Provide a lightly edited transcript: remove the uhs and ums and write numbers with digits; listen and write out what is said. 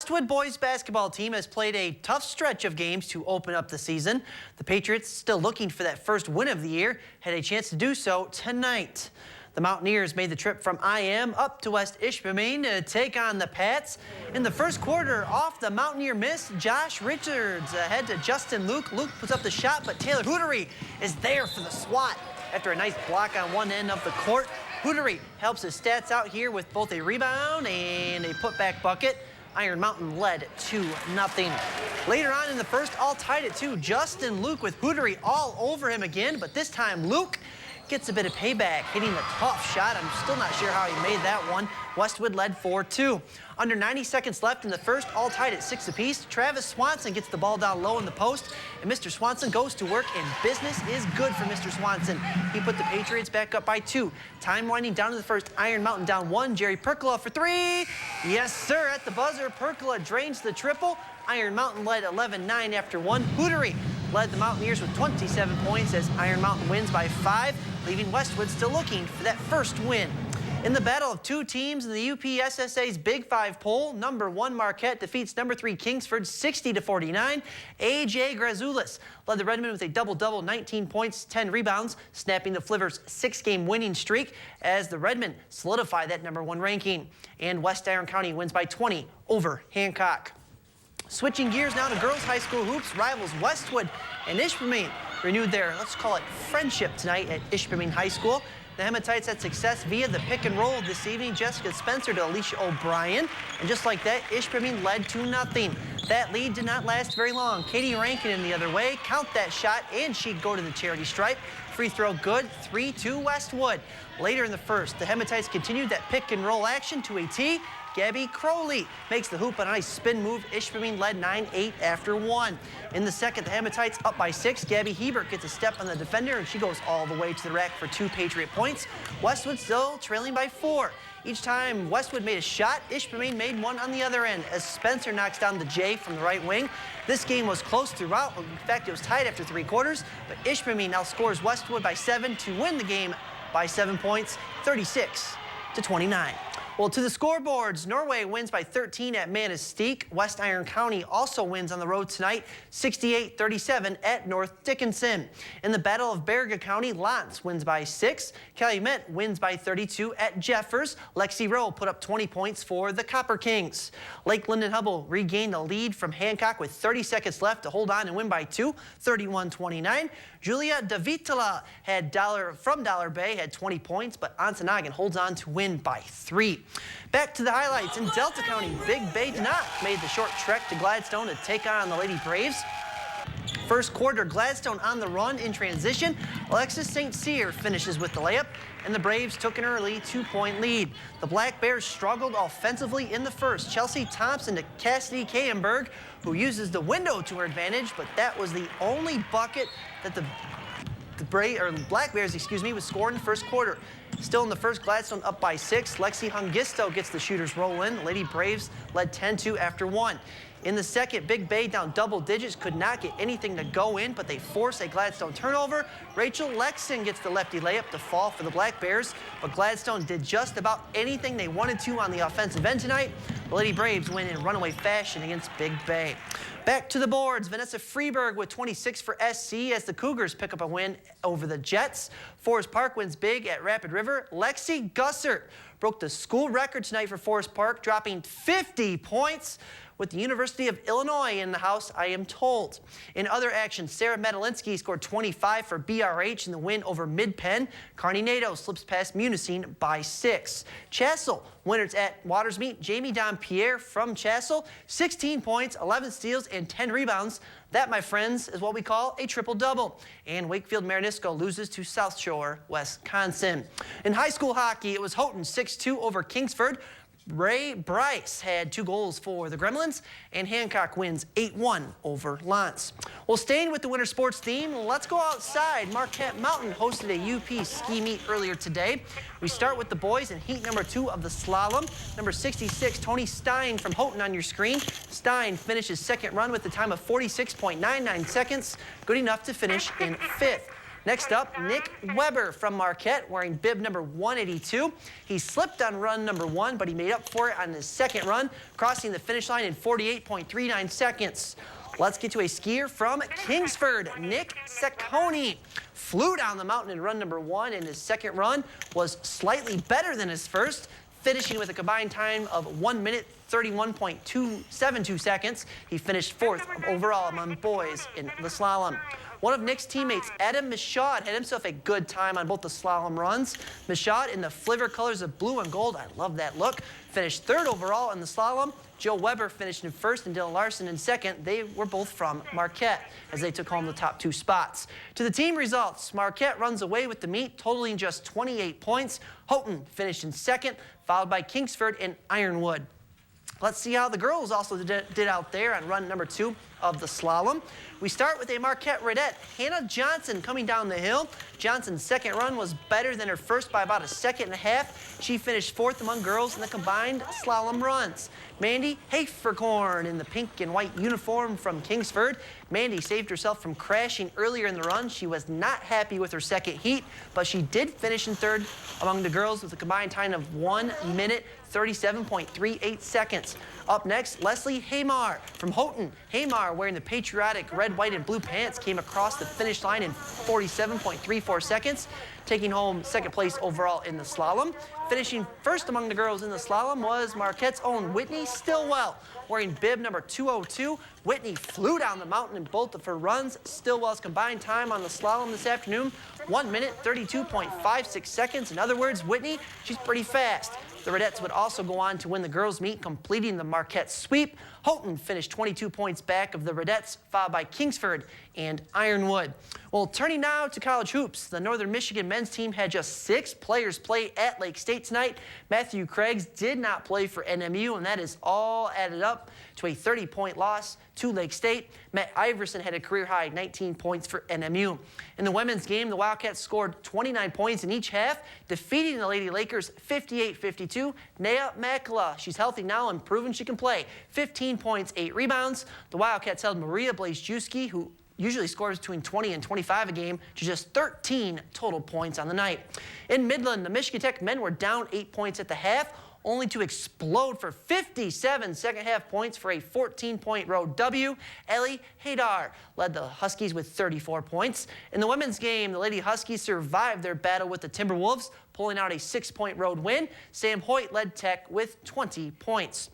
Westwood boys basketball team has played a tough stretch of games to open up the season. The Patriots, still looking for that first win of the year, had a chance to do so tonight. The Mountaineers made the trip from IM up to West Ishpeming to take on the Pats. In the first quarter, off the Mountaineer miss, Josh Richards ahead to Justin Luke. Luke puts up the shot, but Taylor Hootery is there for the swat. After a nice block on one end of the court, Hootery helps his stats out here with both a rebound and a putback bucket. Iron Mountain led 2-0. Later on in the first, all tied at 2. Justin Luke with Hootery all over him again, but this time Luke gets a bit of payback, hitting a tough shot. I'm still not sure how he made that one. Westwood led 4-2. Under 90 seconds left in the first, all tied at 6 apiece. Travis Swanson gets the ball down low in the post, and Mr. Swanson goes to work, and business is good for Mr. Swanson. He put the Patriots back up by 2. Time winding down to the first, Iron Mountain down 1. Jerry Percola for 3. Yes, sir, at the buzzer, Percola drains the triple. Iron Mountain led 11-9 after 1. Hootery led the Mountaineers with 27 points as Iron Mountain wins by 5, leaving Westwood still looking for that first win. In the battle of 2 teams in the UPSSA's Big 5 poll, number 1 Marquette defeats number 3 Kingsford 60-49. A.J. Grazoulis led the Redmen with a double-double, 19 points, 10 rebounds, snapping the Flivers' 6-game winning streak as the Redmen solidify that number 1 ranking. And West Iron County wins by 20 over Hancock. Switching gears now to girls high school hoops, rivals Westwood and Ishpeming renewed their, let's call it, friendship tonight at Ishpeming High School. The Hematites had success via the pick and roll this evening. Jessica Spencer to Alicia O'Brien. And just like that, Ishpeming led 2-0. That lead did not last very long. Katie Rankin in the other way. Count that shot, and she'd go to the charity stripe. Free throw good, 3-2 Westwood. Later in the first, the Hematites continued that pick and roll action to a tee. Gabby Crowley makes the hoop on a nice spin move. Ishpeming led 9-8 after 1. In the second, the Hematites up by 6. Gabby Hebert gets a step on the defender, and she goes all the way to the rack for 2 Patriot points. Westwood still trailing by 4. Each time Westwood made a shot, Ishpeming made one on the other end as Spencer knocks down the J from the right wing. This game was close throughout. In fact, it was tied after 3 quarters, but Ishpeming now scores Westwood by 7 to win the game by 7 points, 36-29. Well, to the scoreboards, Norway wins by 13 at Manistique. West Iron County also wins on the road tonight, 68-37 at North Dickinson. In the Battle of Baraga County, Lance wins by 6. Calumet wins by 32 at Jeffers. Lexi Rowe put up 20 points for the Copper Kings. Lakeland and Hubble regained the lead from Hancock with 30 seconds left to hold on and win by 2, 31-29. Julia Davitala had from Dollar Bay had 20 points, but Ontonagon holds on to win by 3. Back to the highlights in Delta County. Big Bay Denok made the short trek to Gladstone to take on the Lady Braves. First quarter, Gladstone on the run in transition. Alexis St. Cyr finishes with the layup, and the Braves took an early 2-point lead. The Black Bears struggled offensively in the first. Chelsea Thompson to Cassidy Kayenberg, who uses the window to her advantage, but that was the only bucket that the Black Bears, would score in the first quarter. Still in the first, Gladstone up by 6. Lexi Hungisto gets the shooters rolling. The Lady Braves led 10-2 after 1. In the second, Big Bay down double digits, could not get anything to go in, but they force a Gladstone turnover. Rachel Lexon gets the lefty layup to fall for the Black Bears, but Gladstone did just about anything they wanted to on the offensive end tonight. The Lady Braves win in runaway fashion against Big Bay. Back to the boards, Vanessa Freeberg with 26 for SC as the Cougars pick up a win over the Jets. Forest Park wins big at Rapid River. Lexi Gussert broke the school record tonight for Forest Park, dropping 50 points with the University of Illinois in the house, I am told. In other action, Sarah Medalinsky scored 25 for BRH in the win over Mid-Penn. Carney Nadeau slips past Munising by 6. Chassell winners at Watersmeet. Jamie Dompierre from Chassell, 16 points, 11 steals, and 10 rebounds. That, my friends, is what we call a triple-double. And Wakefield Marinisco loses to South Shore, Wisconsin. In high school hockey, it was Houghton 6-2 over Kingsford. Ray Bryce had 2 goals for the Gremlins, and Hancock wins 8-1 over Lance. Well, staying with the winter sports theme, let's go outside. Marquette Mountain hosted a UP ski meet earlier today. We start with the boys in heat number 2 of the slalom. Number 66, Tony Stein from Houghton on your screen. Stein finishes second run with a time of 46.99 seconds, good enough to finish in 5th. Next up, Nick Weber from Marquette wearing bib number 182. He slipped on run number 1, but he made up for it on his second run, crossing the finish line in 48.39 seconds. Let's get to a skier from Kingsford, Nick Saccone. Flew down the mountain in run number 1, and his second run was slightly better than his first, finishing with a combined time of 1 minute 31.272 seconds. He finished 4th overall among boys in the slalom. One of Nick's teammates, Adam Michaud, had himself a good time on both the slalom runs. Michaud, in the Fliver colors of blue and gold, I love that look, finished 3rd overall in the slalom. Joe Weber finished in 1st and Dylan Larson in 2nd. They were both from Marquette as they took home the top 2 spots. To the team results, Marquette runs away with the meet, totaling just 28 points. Houghton finished in 2nd, followed by Kingsford and Ironwood. Let's see how the girls also did out there on run number 2 of the slalom. We start with a Marquette Redette, Hannah Johnson, coming down the hill. Johnson's second run was better than her first by about 1.5 seconds. She finished 4th among girls in the combined slalom runs. Mandy Haferkorn in the pink and white uniform from Kingsford. Mandy saved herself from crashing earlier in the run. She was not happy with her second heat, but she did finish in 3rd among the girls with a combined time of 1 minute 37.38 seconds. Up next, Leslie Haymar from Houghton. Haymar, wearing the patriotic red, white, and blue pants, came across the finish line in 47.34 seconds, taking home 2nd place overall in the slalom. Finishing 1st among the girls in the slalom was Marquette's own Whitney Stillwell. Wearing bib number 202, Whitney flew down the mountain in both of her runs. Stillwell's combined time on the slalom this afternoon, 1 minute 32.56 seconds. In other words, Whitney, she's pretty fast. The Redettes would also go on to win the girls' meet, completing the Marquette sweep. Houghton finished 22 points back of the Redettes, followed by Kingsford and Ironwood. Well, turning now to college hoops, the Northern Michigan men's team had just 6 players play at Lake State tonight. Matthew Craigs did not play for NMU, and that is all added up to a 30-point loss to Lake State. Matt Iverson had a career-high 19 points for NMU. In the women's game, the Wildcats scored 29 points in each half, defeating the Lady Lakers 58-52. Naya Makala, she's healthy now and proven she can play. 15 points, 8 rebounds. The Wildcats held Maria Blazejewski, who usually scores between 20 and 25 a game, to just 13 total points on the night. In Midland, the Michigan Tech men were down 8 points at the half, only to explode for 57 second-half points for a 14-point road W. Ellie Haydar led the Huskies with 34 points. In the women's game, the Lady Huskies survived their battle with the Timberwolves, pulling out a 6-point road win. Sam Hoyt led Tech with 20 points.